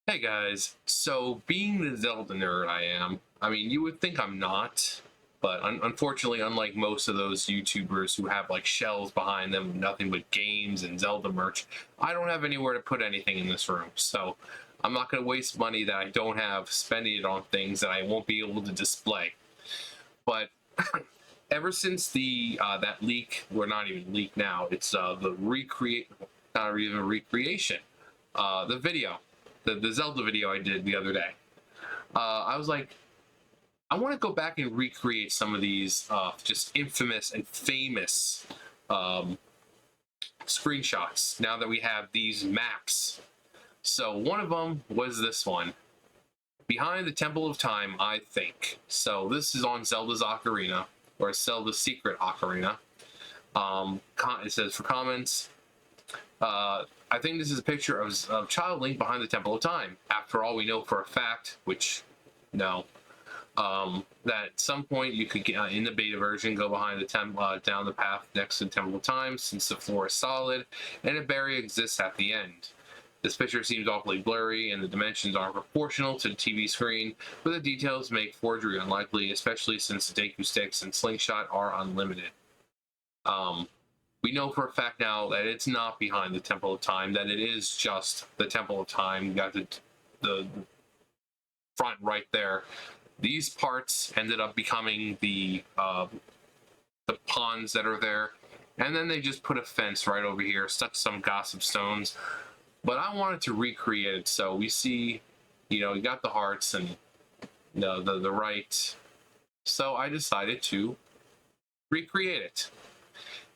Hey guys, so being the Zelda nerd I am, I mean, you would think I'm not, but unfortunately, unlike most of those YouTubers who have like shelves behind them, with nothing but games and Zelda merch, I don't have anywhere to put anything in this room. So I'm not going to waste money that I don't have spending it on things that I won't be able to display. But ever since the that leak, we're not even leak now, it's the recreate, not even a recreation, the video, the Zelda video I did the other day. I was like, I want to go back and recreate some of these just infamous and famous um, screenshots now that we have these maps. So one of them was this one, Behind the Temple of Time, I think. So this is on Zelda's Ocarina, or Zelda's Secret Ocarina. It says for comments, I think this is a picture of Child Link behind the Temple of Time. After all, we know for a fact, which, no, that at some point you could get in the beta version, go behind the down the path next to the Temple of Time, since the floor is solid and a barrier exists at the end. This picture seems awfully blurry and the dimensions aren't proportional to the TV screen, but the details make forgery unlikely, especially since the Deku sticks and slingshot are unlimited. We know for a fact now that it's not behind the Temple of Time, that it is just the Temple of Time. You got the front right there. These parts ended up becoming the ponds that are there, and then they just put a fence right over here, stuck some gossip stones. But I wanted to recreate it, so we see, you got the hearts and the right. So I decided to recreate it.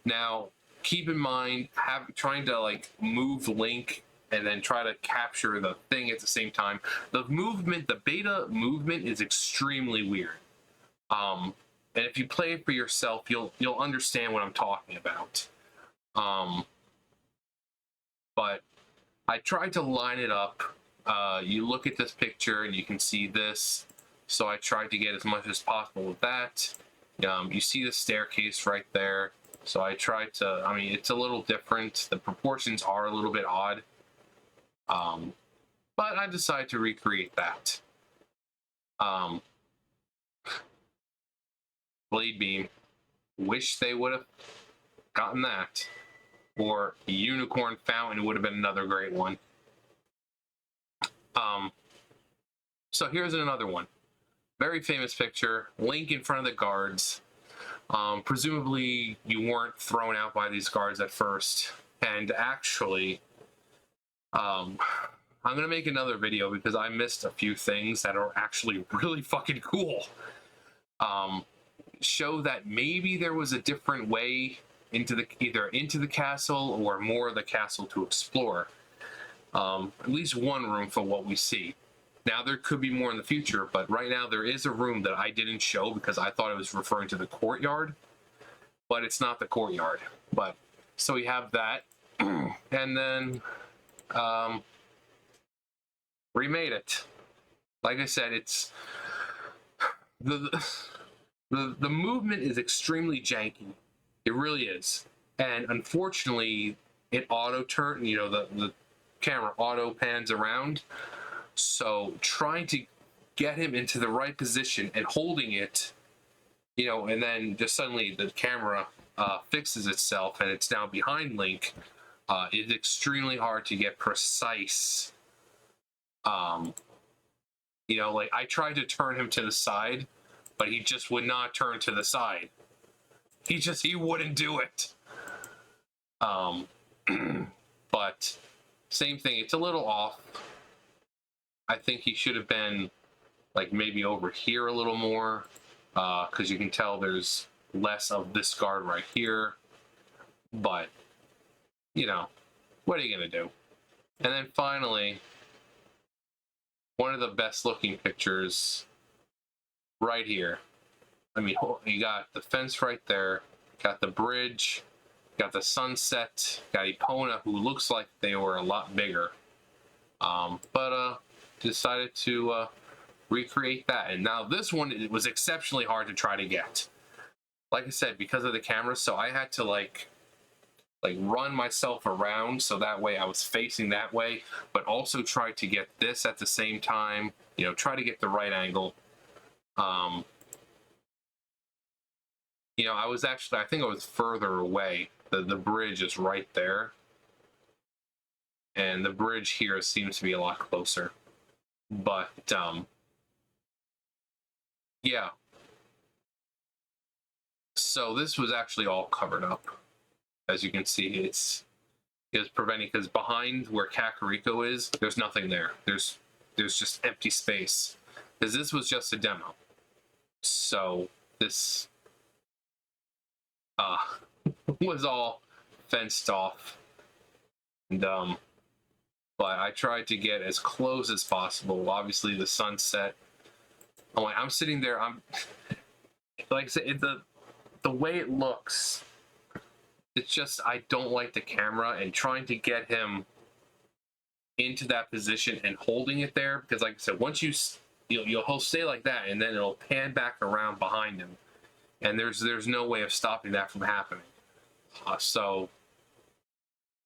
Now, keep in mind, trying to like move Link and then try to capture the thing at the same time. The beta movement is extremely weird. And if you play it for yourself, you'll understand what I'm talking about. But I tried to line it up. You look at this picture and you can see this. So I tried to get as much as possible with that. You see the staircase right there. So I tried to, I mean, it's a little different. The proportions are a little bit odd. But I decided to recreate that. Blade Beam. Wish they would have gotten that. Or a Unicorn Fountain would have been another great one. So here's another one. Very famous picture. Link in front of the guards. Presumably you weren't thrown out by these guards at first. And actually, I'm going to make another video because I missed a few things that are actually really fucking cool. Show that maybe there was a different way either into the castle or more of the castle to explore. At least one room for what we see. Now there could be more in the future, but right now there is a room that I didn't show because I thought it was referring to the courtyard, but it's not the courtyard. But so we have that, and then remade it. Like I said, it's the movement is extremely janky. It really is, and unfortunately, it auto turn. The camera auto pans around. So trying to get him into the right position and holding it, and then just suddenly the camera fixes itself and it's now behind Link, is extremely hard to get precise. Like I tried to turn him to the side, but he just would not turn to the side. He wouldn't do it. But same thing, it's a little off. I think he should have been like maybe over here a little more, because you can tell there's less of this guard right here. But, what are you going to do? And then finally, one of the best looking pictures right here. I mean, you got the fence right there, got the bridge, got the sunset, got Epona, who looks like they were a lot bigger. But decided to recreate that. And now this one, it was exceptionally hard to try to get. Like I said, because of the camera, so I had to like run myself around so that way I was facing that way, but also try to get this at the same time, you know, try to get the right angle. You know, I was actually, I think I was further away. The bridge is right there, and the bridge here seems to be a lot closer. But yeah, so this was actually all covered up. As you can see, it's preventing, because behind where Kakariko is, there's nothing there. There's just empty space, because this was just a demo. So this was all fenced off, and but I tried to get as close as possible. Obviously, the sunset. I'm like, I'm sitting there. I'm like I said, the way it looks, it's just I don't like the camera, and trying to get him into that position and holding it there, because like I said, once he'll stay like that, and then it'll pan back around behind him, and there's no way of stopping that from happening. So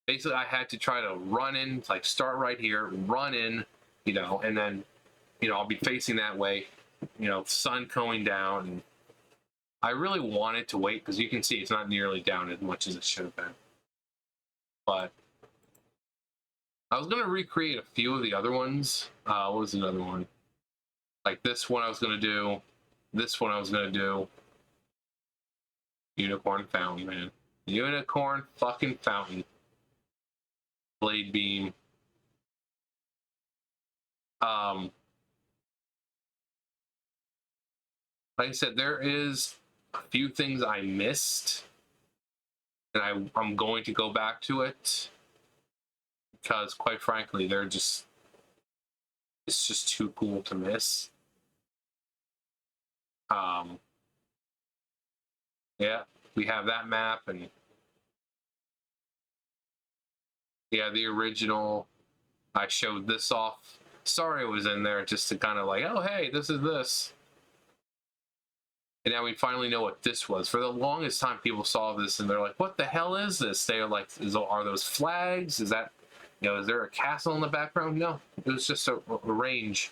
basically, I had to try to run in, like start right here, run in, you know, and then, you know, I'll be facing that way, you know, sun going down. And I really wanted to wait, because you can see it's not nearly down as much as it should have been. But I was going to recreate a few of the other ones. What was another one? Like this one I was going to do. This one I was going to do. Unicorn Fountain, man. Unicorn fucking Fountain. Blade Beam. Like I said, there is a few things I missed, and I'm going to go back to it, because quite frankly, it's just too cool to miss. Yeah, we have that map, and yeah, the original. I showed this off. Sorry, it was in there just to kind of like, oh hey, this is this. And now we finally know what this was. For the longest time, people saw this and they're like, what the hell is this? They're like, are those flags? Is that, you know, is there a castle in the background? No, it was just a range.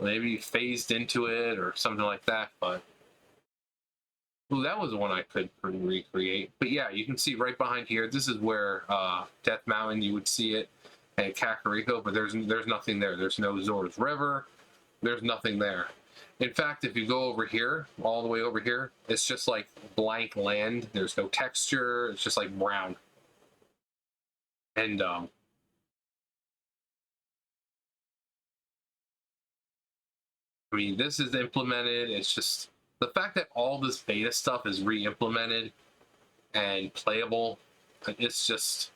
Maybe phased into it or something like that, but ooh, that was one I could recreate. But yeah, you can see right behind here, this is where Death Mountain, you would see it, and Kakariko, but there's nothing there. There's no Zora's River. There's nothing there. In fact, if you go over here, all the way over here, it's just like blank land. There's no texture. It's just like brown. And I mean, this is implemented. It's just the fact that all this beta stuff is re-implemented and playable. It's just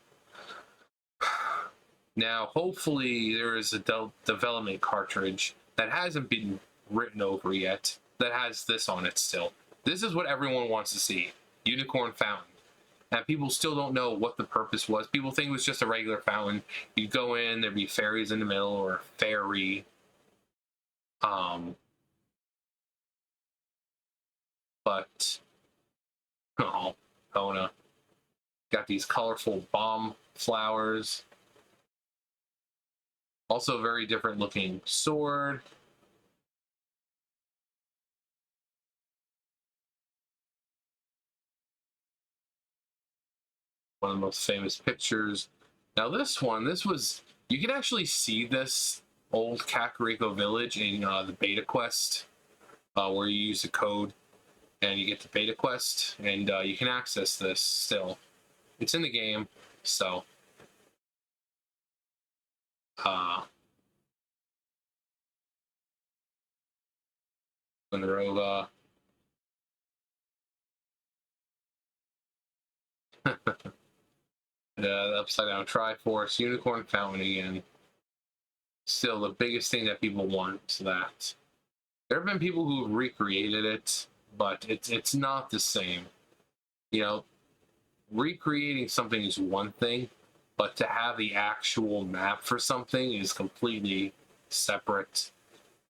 now. Hopefully, there is a development cartridge that hasn't been written over yet that has this on it still. This is what everyone wants to see. Unicorn Fountain. And people still don't know what the purpose was. People think it was just a regular fountain. You go in, there'd be fairies in the middle, or a fairy. But oh, Kona got these colorful bomb flowers. Also, very different looking sword. One of the most famous pictures. Now this was, you can actually see this old Kakariko village in the beta quest, where you use the code and you get the beta quest, and you can access this still. It's in the game, so Monrova. The upside down Triforce, Unicorn Fountain again. Still the biggest thing that people want. That there have been people who have recreated it, but it's not the same. You know, recreating something is one thing, but to have the actual map for something is completely separate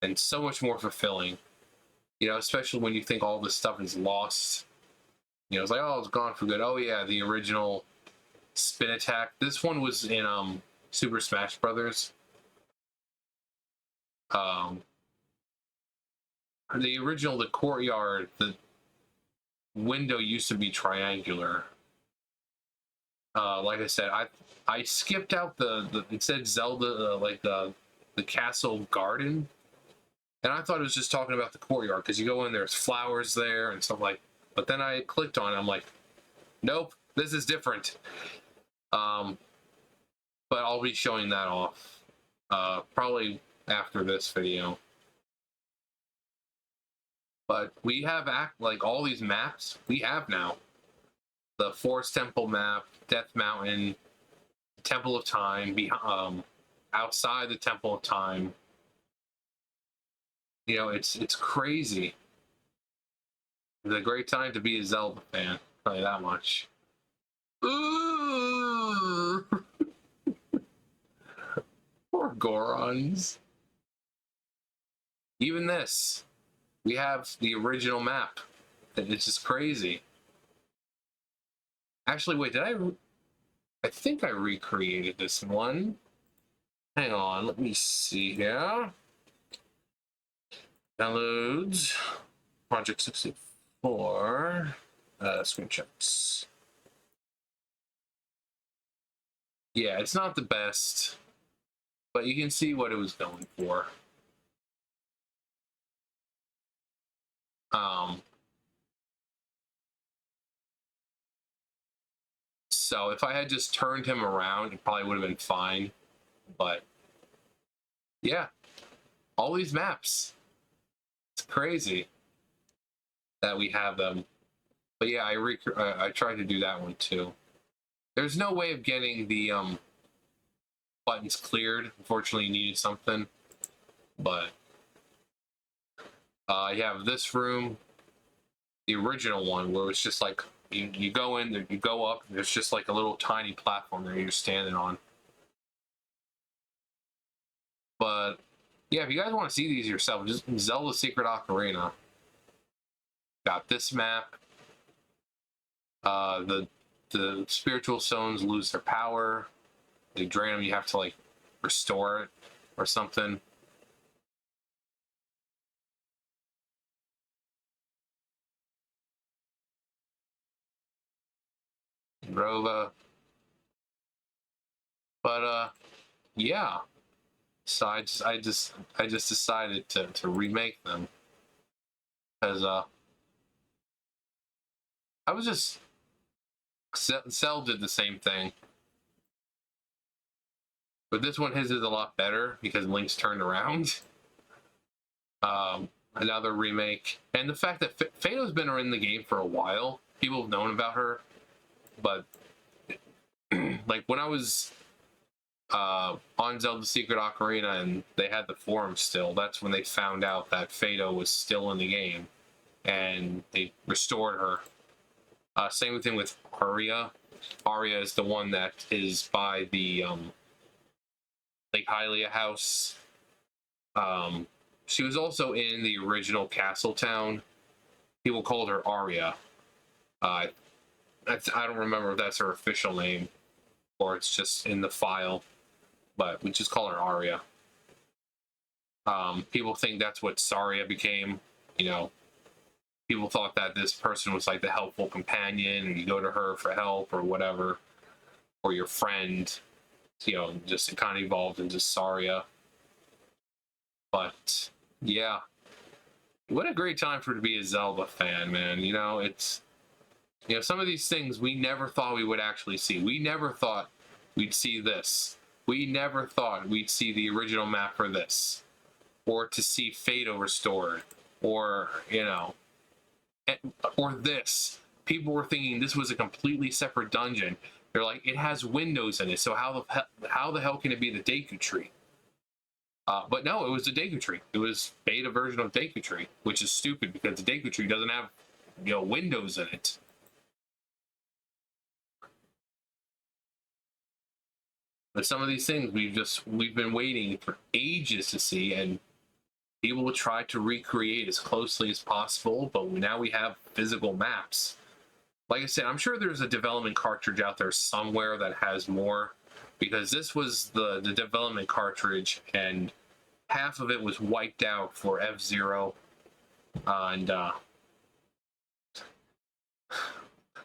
and so much more fulfilling. You know, especially when you think all this stuff is lost. You know, it's like, oh, it's gone for good. Oh yeah, the original spin attack. This one was in Super Smash Brothers. The original, the courtyard, the window used to be triangular. Like I said, I skipped out the it said Zelda, like the castle garden, and I thought it was just talking about the courtyard because you go in, there's flowers there and stuff like. But then I clicked on it, I'm like, nope, this is different. But I'll be showing that off probably after this video. But we have like all these maps we have now. The Forest Temple map, Death Mountain, Temple of Time, outside the Temple of Time. You know, it's crazy. It's a great time to be a Zelda fan. I'll tell you that much. Ooh! Poor Gorons. Even this, we have the original map. It's just crazy. Actually, wait, I think I recreated this one. Hang on, let me see here. Downloads. Project 64. Screenshots. Yeah, it's not the best, but you can see what it was going for. So if I had just turned him around, it probably would have been fine. But yeah, all these maps. It's crazy that we have them. But yeah, I tried to do that one too. There's no way of getting the buttons cleared. Unfortunately, you needed something. But you have this room, the original one, where it's just like you go in, you go up, there's just like a little tiny platform there you're standing on. But yeah, if you guys want to see these yourself, just Zelda Secret Ocarina. Got this map. The spiritual stones lose their power. They drain them. You have to like restore it or something. Rova. But yeah. So I just decided to remake them because I was just Cell did the same thing, but this one his is a lot better because Link's turned around. Another remake, and the fact that Fato's been in the game for a while, people have known about her, but like when I was on Zelda Secret Ocarina and they had the forum still, that's when they found out that Fato was still in the game and they restored her. Same thing with Aria. Aria is the one that is by the Lake Hylia house. She was also in the original Castle Town. People called her Aria. I don't remember if that's her official name or it's just in the file, but we just call her Aria. People think that's what Saria became. You know, people thought that this person was like the helpful companion and you go to her for help or whatever, or your friend. You know, just it kind of evolved into Saria. But yeah, what a great time for to be a Zelda fan, man. You know, it's, you know, some of these things we never thought we would actually see. We never thought we'd see this. We never thought we'd see the original map for this, or to see Fato restored, or, you know, or this. People were thinking this was a completely separate dungeon. They're like, it has windows in it, so how the hell can it be the Deku Tree? But no, it was the Deku Tree. It was beta version of Deku Tree, which is stupid because the Deku Tree doesn't have, you know, windows in it. But some of these things we've been waiting for ages to see, and people will try to recreate as closely as possible. But now we have physical maps. Like I said, I'm sure there's a development cartridge out there somewhere that has more, because this was the development cartridge, and half of it was wiped out for F-Zero, and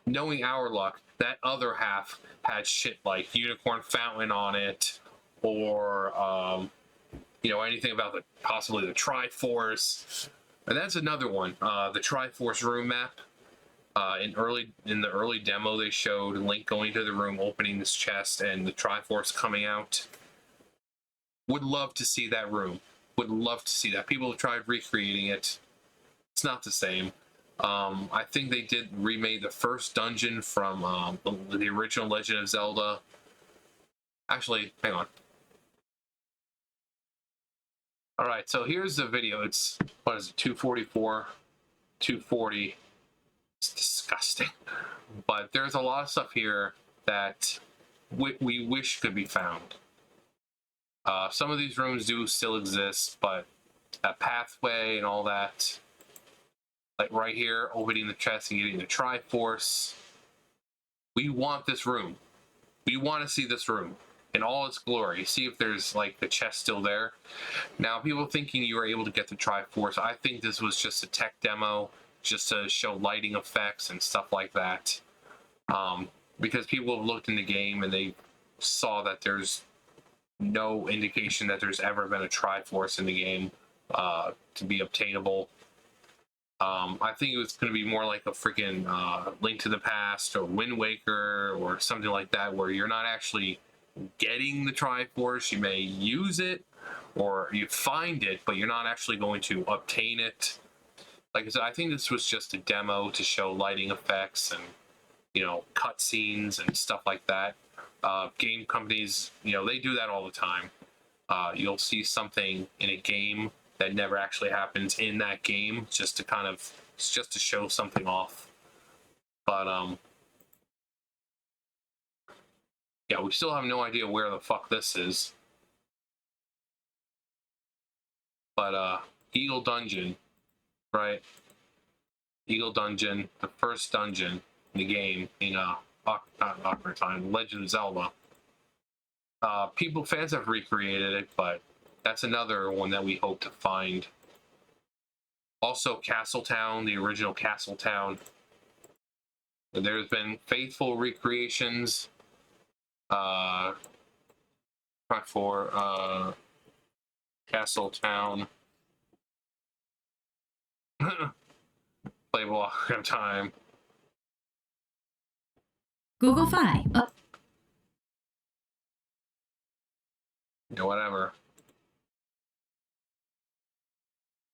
knowing our luck, that other half had shit like Unicorn Fountain on it, or you know, anything about the possibly the Triforce. And that's another one, the Triforce room map. In the early demo, they showed Link going to the room, opening this chest, and the Triforce coming out. Would love to see that room. Would love to see that. People have tried recreating it. It's not the same. I think they did remake the first dungeon from the original Legend of Zelda. Actually, hang on. All right, so here's the video. It's, what is it, 244, 240. It's disgusting. But there's a lot of stuff here that we wish could be found. Some of these rooms do still exist, but that pathway and all that, like right here, opening the chest and getting the Triforce. We want this room. We want to see this room in all its glory. See if there's like the chest still there. Now, people thinking you were able to get the Triforce, I think this was just a tech demo, just to show lighting effects and stuff like that. Because people have looked in the game and they saw that there's no indication that there's ever been a Triforce in the game to be obtainable. I think it was going to be more like a freaking Link to the Past or Wind Waker or something like that, where you're not actually getting the Triforce. You may use it or you find it, but you're not actually going to obtain it. Like I said, I think this was just a demo to show lighting effects and, you know, cutscenes and stuff like that. Game companies, you know, they do that all the time. You'll see something in a game that never actually happens in that game, just to kind of, just to show something off. But yeah, we still have no idea where the fuck this is. But Eagle Dungeon, right? Eagle Dungeon, the first dungeon in the game in not Ocarina of Time, Legend of Zelda. Fans have recreated it, but that's another one that we hope to find. Also, Castletown, the original Castletown. There's been faithful recreations for Castletown. Playable Ocarina of Time. Google Fi. Yeah, whatever.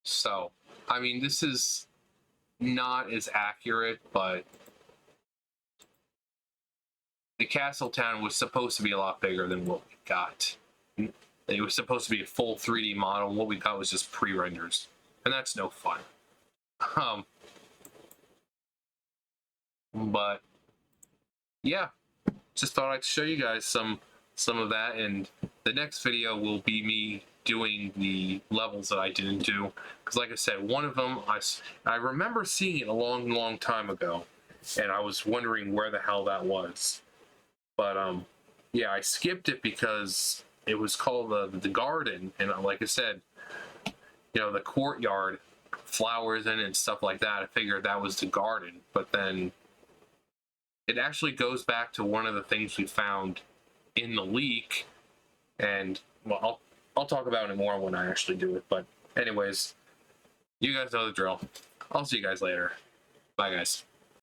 So, I mean, this is not as accurate, but the Castletown was supposed to be a lot bigger than what we got. It was supposed to be a full 3D model. What we got was just pre-renders, and that's no fun. But yeah, just thought I'd show you guys some of that, and the next video will be me doing the levels that I didn't do, because like I said, one of them I remember seeing it a long time ago, and I was wondering where the hell that was. But yeah, I skipped it because it was called the garden, and like I said, you know, the courtyard, flowers in it and stuff like that. I figured that was the garden, but then it actually goes back to one of the things we found in the leak, and well, I'll talk about it more when I actually do it. But anyways, you guys know the drill. I'll see you guys later. Bye, guys.